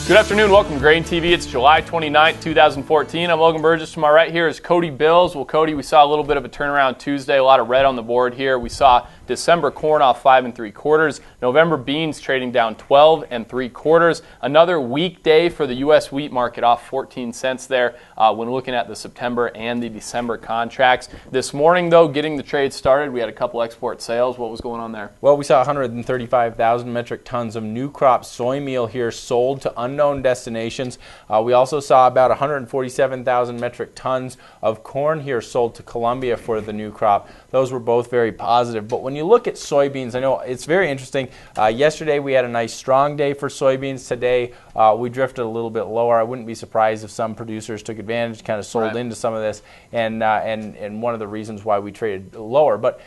Good afternoon, welcome to GrainTV. It's July 29th, 2014. I'm Logan Burgess. To my right here is Cody Bills. Well, Cody, we saw a little bit of a turnaround Tuesday, a lot of red on the board here. We saw December corn off 5 3/4, November beans trading down 12 3/4. Another weak day for the U.S. wheat market, off 14 cents there when looking at the September and the December contracts. This morning, though, getting the trade started, we had a couple export sales. What was going on there? Well, we saw 135,000 metric tons of new crop soy meal here sold to unknown destinations. We also saw about 147,000 metric tons of corn here sold to Colombia for the new crop. Those were both very positive. But when you look at soybeans, I know it's very interesting. Yesterday we had a nice strong day for soybeans. Today we drifted a little bit lower. I wouldn't be surprised if some producers took advantage, kind of sold into some of this, and one of the reasons why we traded lower. But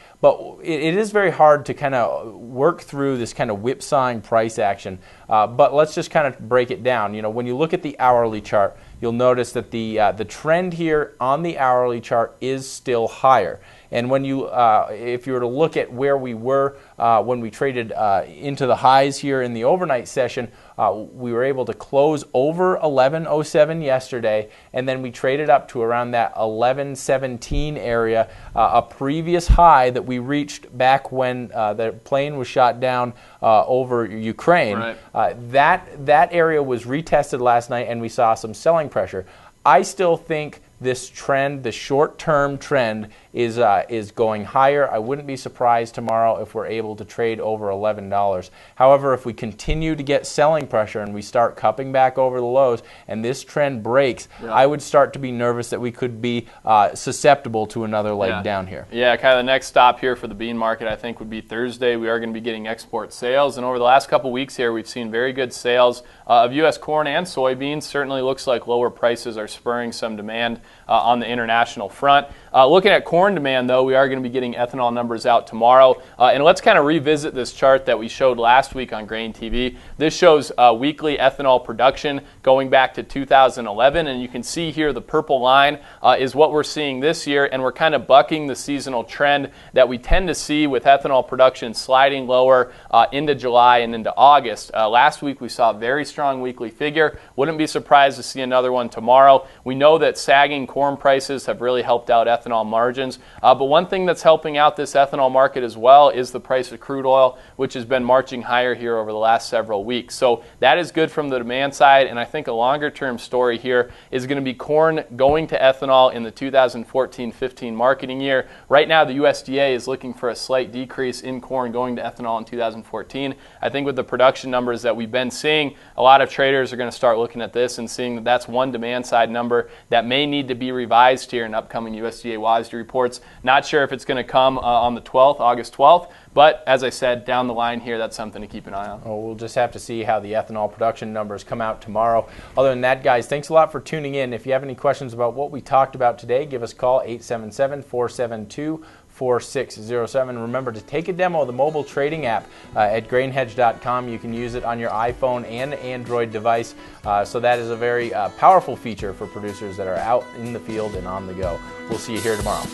it is very hard to kind of work through this kind of whipsawing price action. But let's just kind of break it down. You know, when you look at the hourly chart, you'll notice that the trend here on the hourly chart is still higher. And when you, if you were to look at where we were when we traded into the highs here in the overnight session, we were able to close over 1107 yesterday, and then we traded up to around that 1117 area, a previous high that we reached back when the plane was shot down over Ukraine. Right. That area was retested last night, and we saw some selling pressure. I still think this trend, the short-term trend, is going higher. I wouldn't be surprised tomorrow if we're able to trade over $11. However, if we continue to get selling pressure and we start cupping back over the lows and this trend breaks, I would start to be nervous that we could be susceptible to another leg down here. Yeah, kind of the next stop here for the bean market, I think, would be Thursday. We are going to be getting export sales, and over the last couple weeks here, we've seen very good sales of U.S. corn and soybeans. Certainly looks like lower prices are spurring some demand on the international front. Looking at corn demand, though, we are going to be getting ethanol numbers out tomorrow. And let's kind of revisit this chart that we showed last week on GrainTV. This shows weekly ethanol production going back to 2011. And you can see here the purple line is what we're seeing this year. And we're kind of bucking the seasonal trend that we tend to see with ethanol production sliding lower into July and into August. Last week we saw a very strong weekly figure. Wouldn't be surprised to see another one tomorrow. We know that sagging corn prices have really helped out ethanol margins. But one thing that's helping out this ethanol market as well is the price of crude oil, which has been marching higher here over the last several weeks. So that is good from the demand side, and I think a longer-term story here is going to be corn going to ethanol in the 2014-15 marketing year. Right now, the USDA is looking for a slight decrease in corn going to ethanol in 2014. I think with the production numbers that we've been seeing, a lot of traders are going to start looking at this and seeing that that's one demand side number that may need to be revised here in upcoming USDA WASDE reports. Not sure if it's going to come on the 12th, August 12th, but as I said, down the line here, that's something to keep an eye on. Oh, we'll just have to see how the ethanol production numbers come out tomorrow. Other than that, guys, thanks a lot for tuning in. If you have any questions about what we talked about today, give us a call, 877-472-4607. Remember to take a demo of the mobile trading app at grainhedge.com. You can use it on your iPhone and Android device. So that is a very powerful feature for producers that are out in the field and on the go. We'll see you here tomorrow.